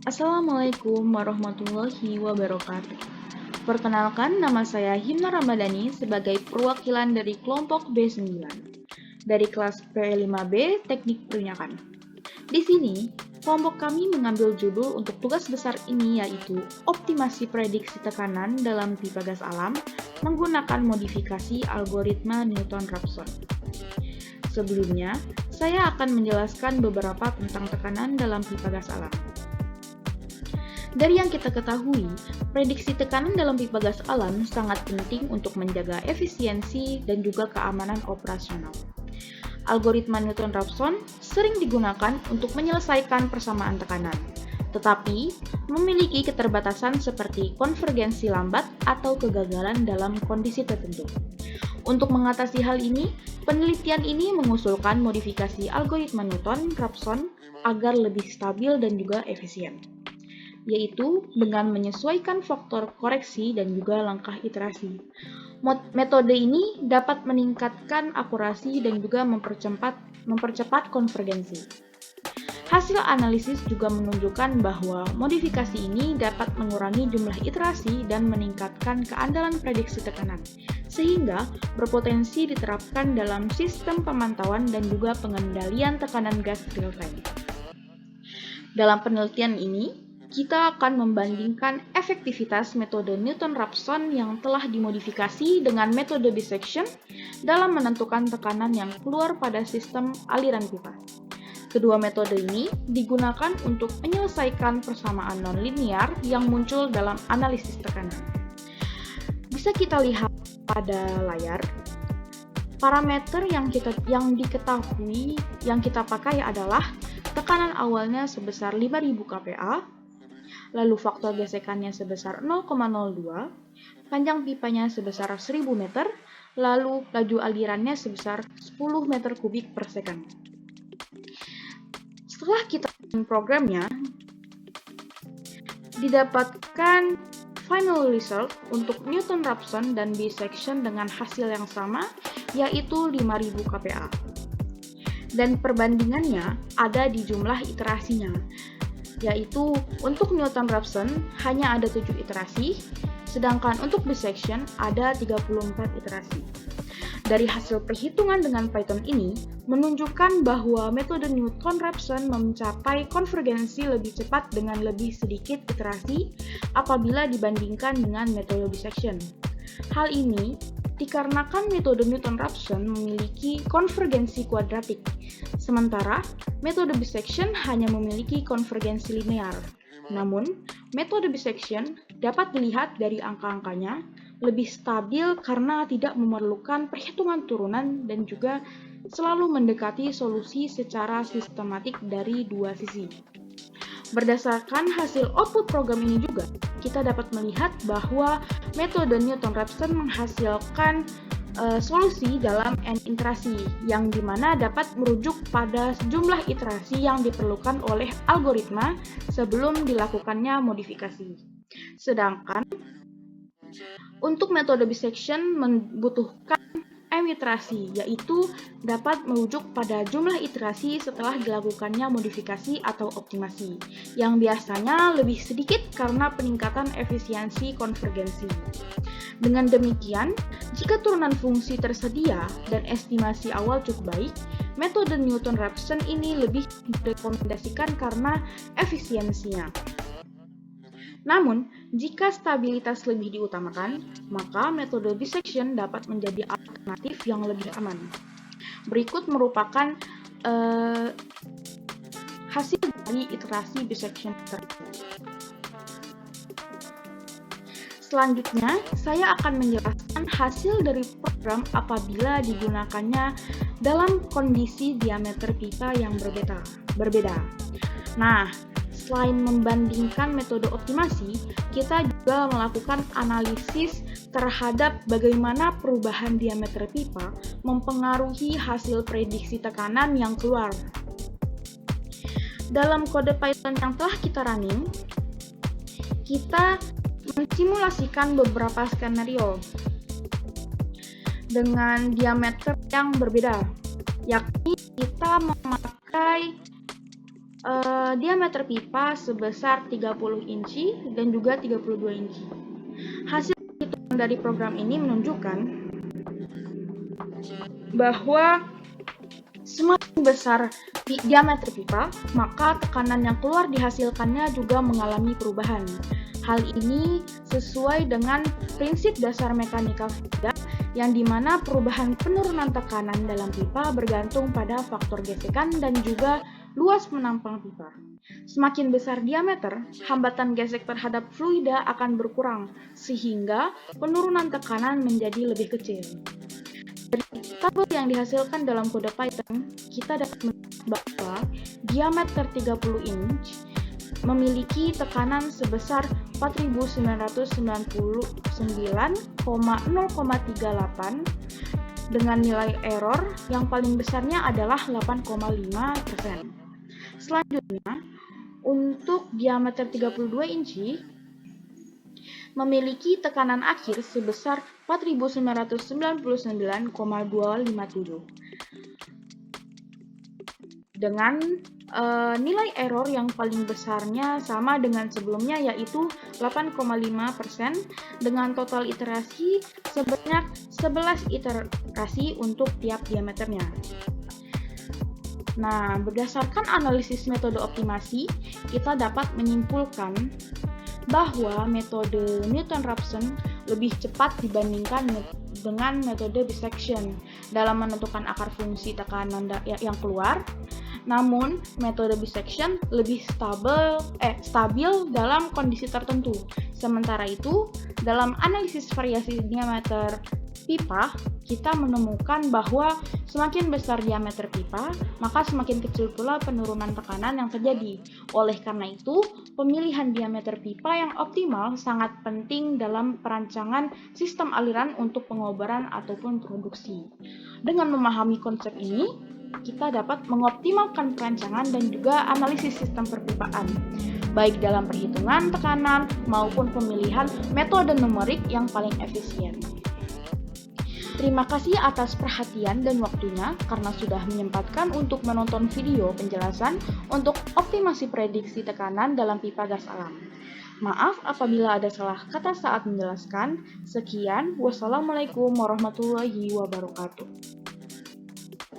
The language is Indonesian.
Assalamualaikum warahmatullahi wabarakatuh. Perkenalkan, nama saya Himna Ramadhani sebagai perwakilan dari kelompok B9 dari kelas P5B Teknik Perminyakan. Di sini, kelompok kami mengambil judul untuk tugas besar ini yaitu optimasi prediksi tekanan dalam pipa gas alam menggunakan modifikasi algoritma Newton-Raphson. Sebelumnya, saya akan menjelaskan beberapa tentang tekanan dalam pipa gas alam. Dari yang kita ketahui, prediksi tekanan dalam pipa gas alam sangat penting untuk menjaga efisiensi dan juga keamanan operasional. Algoritma Newton-Raphson sering digunakan untuk menyelesaikan persamaan tekanan, tetapi memiliki keterbatasan seperti konvergensi lambat atau kegagalan dalam kondisi tertentu. Untuk mengatasi hal ini, penelitian ini mengusulkan modifikasi algoritma Newton-Raphson agar lebih stabil dan juga efisien, yaitu dengan menyesuaikan faktor koreksi dan juga langkah iterasi. Metode ini dapat meningkatkan akurasi dan juga mempercepat konvergensi. Hasil analisis juga menunjukkan bahwa modifikasi ini dapat mengurangi jumlah iterasi dan meningkatkan keandalan prediksi tekanan, sehingga berpotensi diterapkan dalam sistem pemantauan dan juga pengendalian tekanan gas real-time. Dalam penelitian ini, kita akan membandingkan efektivitas metode Newton-Raphson yang telah dimodifikasi dengan metode dissection dalam menentukan tekanan yang keluar pada sistem aliran pipa. Kedua metode ini digunakan untuk menyelesaikan persamaan nonlinear yang muncul dalam analisis tekanan. Bisa kita lihat pada layar, parameter yang diketahui yang kita pakai adalah tekanan awalnya sebesar 5000 kPa, lalu faktor gesekannya sebesar 0,02, panjang pipanya sebesar 1000 meter, lalu laju alirannya sebesar 10 meter kubik per second. Setelah kita programnya, didapatkan final result untuk Newton-Raphson dan dissection dengan hasil yang sama, yaitu 5000 kPa. Dan perbandingannya ada di jumlah iterasinya, yaitu untuk Newton-Raphson hanya ada 7 iterasi, sedangkan untuk dissection ada 34 iterasi. Dari hasil perhitungan dengan Python ini, menunjukkan bahwa metode Newton-Raphson mencapai konvergensi lebih cepat dengan lebih sedikit iterasi apabila dibandingkan dengan metode dissection. Hal ini dikarenakan metode Newton-Raphson memiliki konvergensi kuadratik, sementara metode dissection hanya memiliki konvergensi linear. Namun, metode dissection dapat dilihat dari angka-angkanya lebih stabil karena tidak memerlukan perhitungan turunan dan juga selalu mendekati solusi secara sistematik dari dua sisi. Berdasarkan hasil output program ini juga, kita dapat melihat bahwa metode Newton-Raphson menghasilkan solusi dalam n iterasi, yang dimana dapat merujuk pada jumlah iterasi yang diperlukan oleh algoritma sebelum dilakukannya modifikasi. Sedangkan untuk metode dissection membutuhkan m iterasi, yaitu dapat merujuk pada jumlah iterasi setelah dilakukannya modifikasi atau optimasi, yang biasanya lebih sedikit karena peningkatan efisiensi konvergensi. Dengan demikian, jika turunan fungsi tersedia dan estimasi awal cukup baik, metode Newton-Raphson ini lebih direkomendasikan karena efisiensinya. Namun, jika stabilitas lebih diutamakan, maka metode dissection dapat menjadi alternatif yang lebih aman. Berikut merupakan hasil dari iterasi dissection tersebut. Selanjutnya, saya akan menjelaskan hasil dari program apabila digunakannya dalam kondisi diameter pipa yang berbeda. Nah, selain membandingkan metode optimasi, kita juga melakukan analisis terhadap bagaimana perubahan diameter pipa mempengaruhi hasil prediksi tekanan yang keluar. Dalam kode Python yang telah kita running, kita mensimulasikan beberapa skenario dengan diameter yang berbeda, yakni kita memakai diameter pipa sebesar 30 inci dan juga 32 inci. Hasil hitungan dari program ini menunjukkan bahwa semakin besar diameter pipa, maka tekanan yang keluar dihasilkannya juga mengalami perubahan. Hal ini sesuai dengan prinsip dasar mekanika fluida, yang dimana perubahan penurunan tekanan dalam pipa bergantung pada faktor gesekan dan juga luas penampang pipa. Semakin besar diameter, hambatan gesek terhadap fluida akan berkurang, sehingga penurunan tekanan menjadi lebih kecil. Dari tabel yang dihasilkan dalam kode Python, kita dapat melihat bahwa diameter 30 inch memiliki tekanan sebesar 4999,038 dengan nilai error yang paling besarnya adalah 8,5%. Selanjutnya, untuk diameter 32 inci memiliki tekanan akhir sebesar 4999,257 dengan nilai error yang paling besarnya sama dengan sebelumnya, yaitu 8,5% dengan total iterasi sebanyak 11 iterasi untuk tiap diameternya. Nah, berdasarkan analisis metode optimasi, kita dapat menyimpulkan bahwa metode Newton-Raphson lebih cepat dibandingkan dengan metode bisection dalam menentukan akar fungsi tekanan yang keluar. Namun, metode bisection lebih stabil dalam kondisi tertentu. Sementara itu, dalam analisis variasi diameter pipa, kita menemukan bahwa semakin besar diameter pipa, maka semakin kecil pula penurunan tekanan yang terjadi. Oleh karena itu, pemilihan diameter pipa yang optimal sangat penting dalam perancangan sistem aliran untuk pengobaran ataupun produksi. Dengan memahami konsep ini, kita dapat mengoptimalkan perancangan dan juga analisis sistem perpipaan, baik dalam perhitungan tekanan maupun pemilihan metode numerik yang paling efisien. Terima kasih atas perhatian dan waktunya karena sudah menyempatkan untuk menonton video penjelasan untuk optimasi prediksi tekanan dalam pipa gas alam. Maaf apabila ada salah kata saat menjelaskan. Sekian, wassalamualaikum warahmatullahi wabarakatuh.